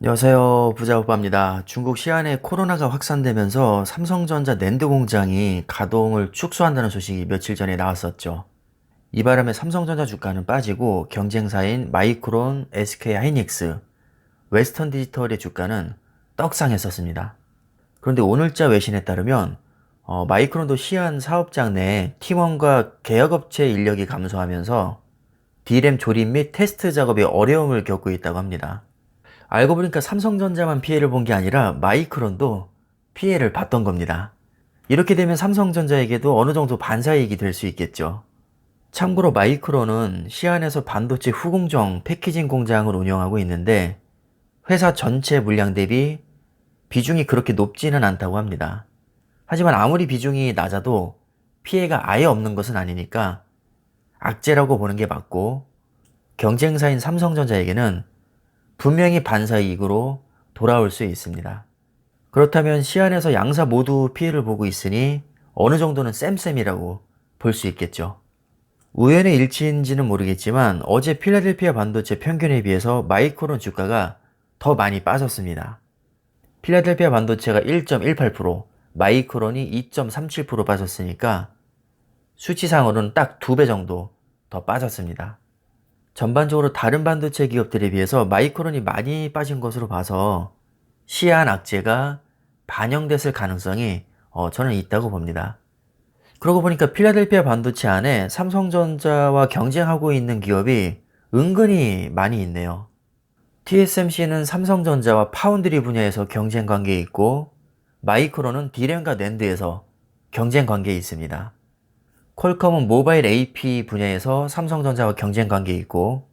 안녕하세요. 부자오빠입니다. 중국 시안에 코로나가 확산되면서 삼성전자 낸드 공장이 가동을 축소한다는 소식이 며칠 전에 나왔었죠. 이 바람에 삼성전자 주가는 빠지고 경쟁사인 마이크론, SK 하이닉스, 웨스턴 디지털의 주가는 떡상했었습니다. 그런데 오늘자 외신에 따르면 마이크론도 시안 사업장 내 팀원과 계약업체 인력이 감소하면서 D램 조립 및 테스트 작업에 어려움을 겪고 있다고 합니다. 알고 보니까 삼성전자만 피해를 본 게 아니라 마이크론도 피해를 봤던 겁니다. 이렇게 되면 삼성전자에게도 어느 정도 반사이익이 될 수 있겠죠. 참고로 마이크론은 시안에서 반도체 후공정 패키징 공장을 운영하고 있는데 회사 전체 물량 대비 비중이 그렇게 높지는 않다고 합니다. 하지만 아무리 비중이 낮아도 피해가 아예 없는 것은 아니니까 악재라고 보는 게 맞고, 경쟁사인 삼성전자에게는 분명히 반사이익으로 돌아올 수 있습니다. 그렇다면 시안에서 양사 모두 피해를 보고 있으니 어느 정도는 쌤쌤이라고 볼 수 있겠죠. 우연의 일치인지는 모르겠지만 어제 필라델피아 반도체 평균에 비해서 마이크론 주가가 더 많이 빠졌습니다. 필라델피아 반도체가 1.18%, 마이크론이 2.37% 빠졌으니까 수치상으로는 딱 2배 정도 더 빠졌습니다. 전반적으로 다른 반도체 기업들에 비해서 마이크론이 많이 빠진 것으로 봐서 시안 악재가 반영됐을 가능성이 저는 있다고 봅니다. 그러고 보니까 필라델피아 반도체 안에 삼성전자와 경쟁하고 있는 기업이 은근히 많이 있네요. TSMC는 삼성전자와 파운드리 분야에서 경쟁 관계에 있고, 마이크론은 D램과 낸드에서 경쟁 관계에 있습니다. 퀄컴은 모바일 AP 분야에서 삼성전자와 경쟁 관계에 있고,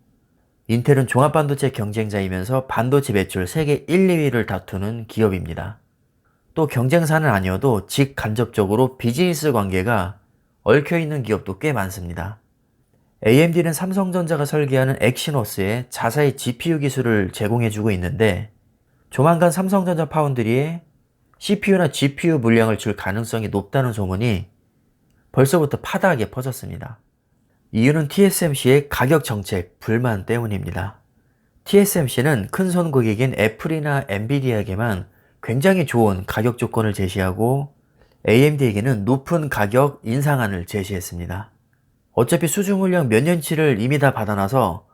인텔은 종합반도체 경쟁자이면서 반도체 매출 세계 1, 2위를 다투는 기업입니다. 또 경쟁사는 아니어도 직간접적으로 비즈니스 관계가 얽혀있는 기업도 꽤 많습니다. AMD는 삼성전자가 설계하는 엑시노스에 자사의 GPU 기술을 제공해주고 있는데, 조만간 삼성전자 파운드리에 CPU나 GPU 물량을 줄 가능성이 높다는 소문이 벌써부터 파다하게 퍼졌습니다. 이유는 TSMC의 가격 정책 불만 때문입니다. TSMC는 큰손 고객인 애플이나 엔비디아에게만 굉장히 좋은 가격 조건을 제시하고, AMD에게는 높은 가격 인상안을 제시했습니다. 어차피 수주 물량 몇 년치를 이미 다 받아놔서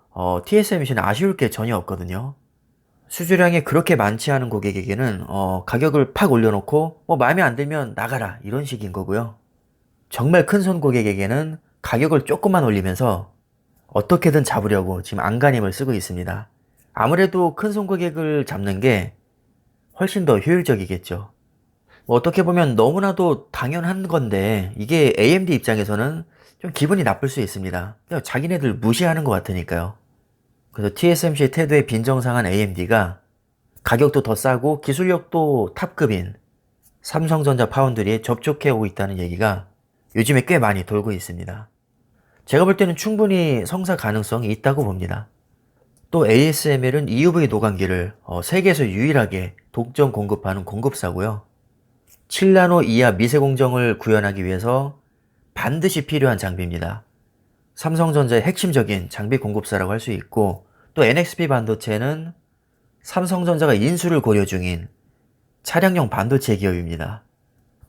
TSMC는 아쉬울 게 전혀 없거든요. 수주량이 그렇게 많지 않은 고객에게는 가격을 팍 올려놓고 마음에 안 들면 나가라 이런 식인 거고요. 정말 큰손 고객에게는 가격을 조금만 올리면서 어떻게든 잡으려고 지금 안간힘을 쓰고 있습니다. 아무래도 큰손 고객을 잡는 게 훨씬 더 효율적이겠죠. 어떻게 보면 너무나도 당연한 건데 이게 AMD 입장에서는 좀 기분이 나쁠 수 있습니다. 자기네들 무시하는 것 같으니까요. 그래서 TSMC의 태도에 빈정상한 AMD가 가격도 더 싸고 기술력도 탑급인 삼성전자 파운드리에 접촉해 오고 있다는 얘기가 요즘에 꽤 많이 돌고 있습니다. 제가 볼 때는 충분히 성사 가능성이 있다고 봅니다. 또 ASML은 EUV 노광기를 세계에서 유일하게 독점 공급하는 공급사고요. 7나노 이하 미세 공정을 구현하기 위해서 반드시 필요한 장비입니다. 삼성전자의 핵심적인 장비 공급사라고 할 수 있고, 또 NXP 반도체는 삼성전자가 인수를 고려 중인 차량용 반도체 기업입니다.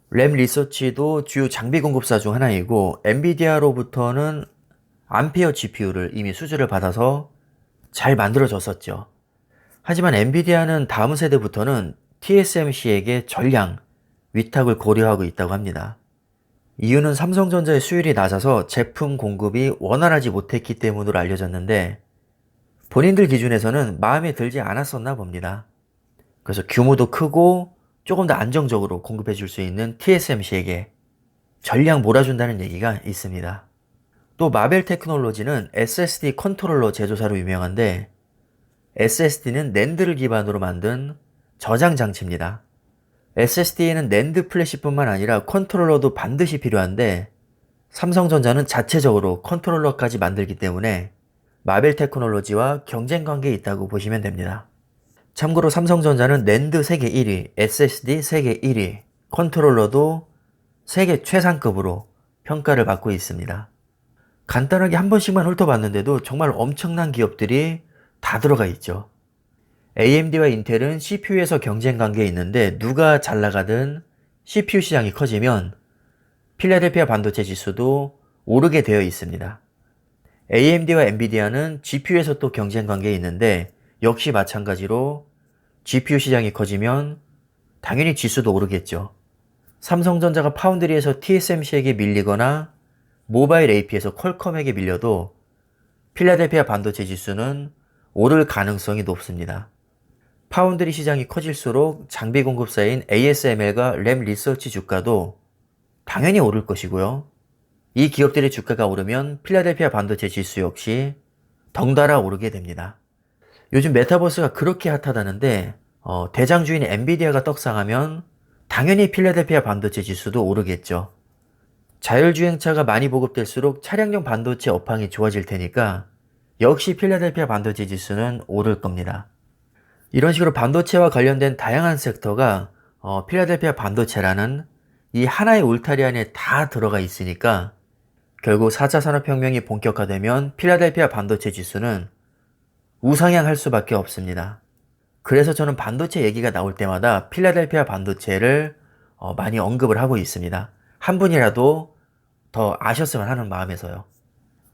램 리서치도 주요 장비 공급사 중 하나이고, 엔비디아로부터는 암페어 GPU를 이미 수주를 받아서 잘 만들어졌었죠. 하지만 엔비디아는 다음 세대부터는 TSMC에게 전량 위탁을 고려하고 있다고 합니다. 이유는 삼성전자의 수율이 낮아서 제품 공급이 원활하지 못했기 때문으로 알려졌는데, 본인들 기준에서는 마음에 들지 않았었나 봅니다. 그래서 규모도 크고 조금 더 안정적으로 공급해 줄 수 있는 TSMC에게 전량 몰아준다는 얘기가 있습니다. 또 마벨 테크놀로지는 SSD 컨트롤러 제조사로 유명한데, SSD는 낸드를 기반으로 만든 저장 장치입니다. SSD에는 낸드 플래시뿐만 아니라 컨트롤러도 반드시 필요한데, 삼성전자는 자체적으로 컨트롤러까지 만들기 때문에 마벨 테크놀로지와 경쟁 관계에 있다고 보시면 됩니다. 참고로 삼성전자는 낸드 세계 1위, SSD 세계 1위, 컨트롤러도 세계 최상급으로 평가를 받고 있습니다. 간단하게 한 번씩만 훑어봤는데도 정말 엄청난 기업들이 다 들어가 있죠. AMD와 인텔은 CPU에서 경쟁 관계에 있는데 누가 잘 나가든 CPU 시장이 커지면 필라델피아 반도체 지수도 오르게 되어 있습니다. AMD와 엔비디아는 GPU에서 또 경쟁 관계에 있는데 역시 마찬가지로 GPU 시장이 커지면 당연히 지수도 오르겠죠. 삼성전자가 파운드리에서 TSMC에게 밀리거나 모바일 AP에서 퀄컴에게 밀려도 필라델피아 반도체 지수는 오를 가능성이 높습니다. 파운드리 시장이 커질수록 장비 공급사인 ASML과 램 리서치 주가도 당연히 오를 것이고요. 이 기업들의 주가가 오르면 필라델피아 반도체 지수 역시 덩달아 오르게 됩니다. 요즘 메타버스가 그렇게 핫하다는데 대장주인 엔비디아가 떡상하면 당연히 필라델피아 반도체 지수도 오르겠죠. 자율주행차가 많이 보급될수록 차량용 반도체 업황이 좋아질 테니까 역시 필라델피아 반도체 지수는 오를 겁니다. 이런 식으로 반도체와 관련된 다양한 섹터가 필라델피아 반도체라는 이 하나의 울타리 안에 다 들어가 있으니까 결국 4차 산업혁명이 본격화되면 필라델피아 반도체 지수는 우상향할 수밖에 없습니다. 그래서 저는 반도체 얘기가 나올 때마다 필라델피아 반도체를 많이 언급을 하고 있습니다. 한 분이라도 더 아셨으면 하는 마음에서요.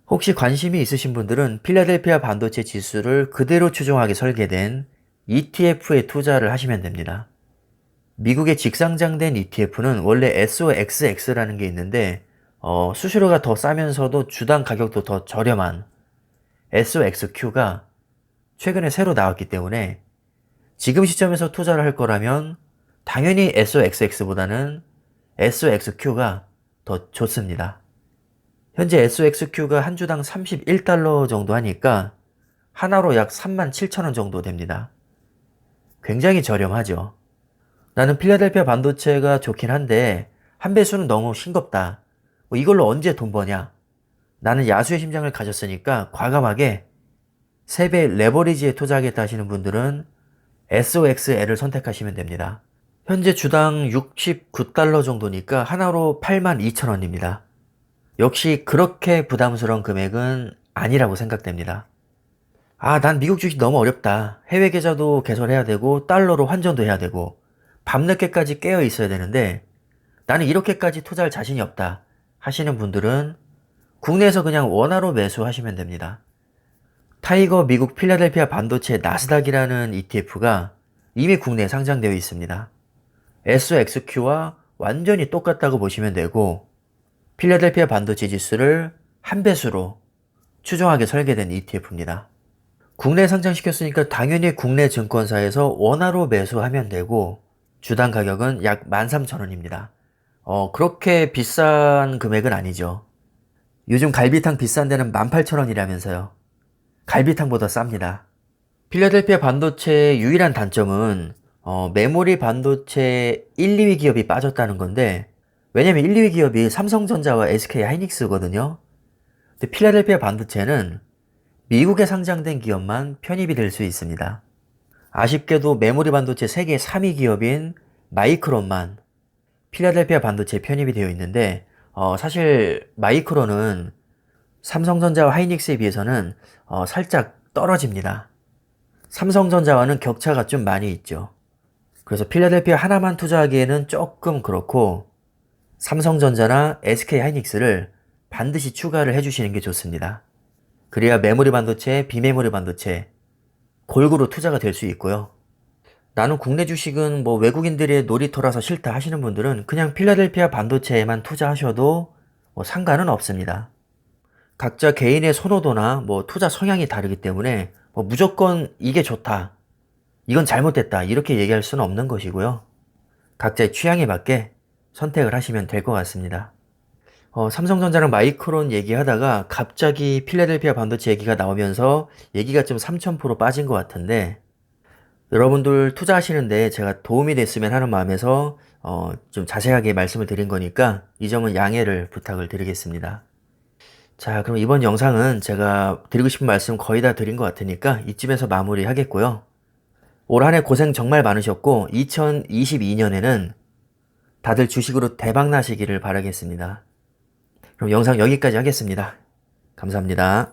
혹시 관심이 있으신 분들은 필라델피아 반도체 지수를 그대로 추종하게 설계된 ETF에 투자를 하시면 됩니다. 미국에 직상장된 ETF는 원래 SOXX라는 게 있는데 수수료가 더 싸면서도 주당 가격도 더 저렴한 SOXQ가 최근에 새로 나왔기 때문에 지금 시점에서 투자를 할 거라면 당연히 SOXX보다는 SOXQ가 더 좋습니다. 현재 SOXQ가 한 주당 31달러 정도 하니까 하나로 약 37,000원 정도 됩니다. 굉장히 저렴하죠. 나는 필라델피아 반도체가 좋긴 한데 한 배수는 너무 싱겁다. 이걸로 언제 돈 버냐? 나는 야수의 심장을 가졌으니까 과감하게 3배 레버리지에 투자하겠다 하시는 분들은 SOXL을 선택하시면 됩니다. 현재 주당 69달러 정도니까 하나로 82,000원입니다. 역시 그렇게 부담스러운 금액은 아니라고 생각됩니다. 난 미국 주식 너무 어렵다. 해외 계좌도 개설해야 되고 달러로 환전도 해야 되고 밤늦게까지 깨어 있어야 되는데 나는 이렇게까지 투자할 자신이 없다 하시는 분들은 국내에서 그냥 원화로 매수하시면 됩니다. 타이거 미국 필라델피아 반도체 나스닥이라는 ETF가 이미 국내에 상장되어 있습니다. SOXQ와 완전히 똑같다고 보시면 되고 필라델피아 반도체 지수를 한 배수로 추종하게 설계된 ETF입니다. 국내에 상장시켰으니까 당연히 국내 증권사에서 원화로 매수하면 되고 주당 가격은 약 13,000원입니다. 그렇게 비싼 금액은 아니죠. 요즘 갈비탕 비싼 데는 18,000원이라면서요. 갈비탕보다 쌉니다. 필라델피아 반도체의 유일한 단점은 메모리 반도체 1, 2위 기업이 빠졌다는 건데 왜냐면 1, 2위 기업이 삼성전자와 SK 하이닉스거든요. 근데 필라델피아 반도체는 미국에 상장된 기업만 편입이 될 수 있습니다. 아쉽게도 메모리 반도체 세계 3위 기업인 마이크론만 필라델피아 반도체에 편입이 되어 있는데 사실 마이크론은 삼성전자와 하이닉스에 비해서는 살짝 떨어집니다. 삼성전자와는 격차가 좀 많이 있죠. 그래서 필라델피아 하나만 투자하기에는 조금 그렇고 삼성전자나 SK 하이닉스를 반드시 추가를 해주시는 게 좋습니다. 그래야 메모리 반도체, 비메모리 반도체 골고루 투자가 될 수 있고요. 나는 국내 주식은 외국인들의 놀이터라서 싫다 하시는 분들은 그냥 필라델피아 반도체에만 투자하셔도 상관은 없습니다. 각자 개인의 선호도나 투자 성향이 다르기 때문에 무조건 이게 좋다, 이건 잘못됐다 이렇게 얘기할 수는 없는 것이고요. 각자의 취향에 맞게 선택을 하시면 될 것 같습니다. 삼성전자랑 마이크론 얘기하다가 갑자기 필라델피아 반도체 얘기가 나오면서 얘기가 좀 3000% 빠진 것 같은데 여러분들 투자하시는데 제가 도움이 됐으면 하는 마음에서 좀 자세하게 말씀을 드린 거니까 이 점은 양해를 부탁을 드리겠습니다. 자, 그럼 이번 영상은 제가 드리고 싶은 말씀 거의 다 드린 것 같으니까 이쯤에서 마무리 하겠고요. 올 한 해 고생 정말 많으셨고 2022년에는 다들 주식으로 대박 나시기를 바라겠습니다. 그럼 영상 여기까지 하겠습니다. 감사합니다.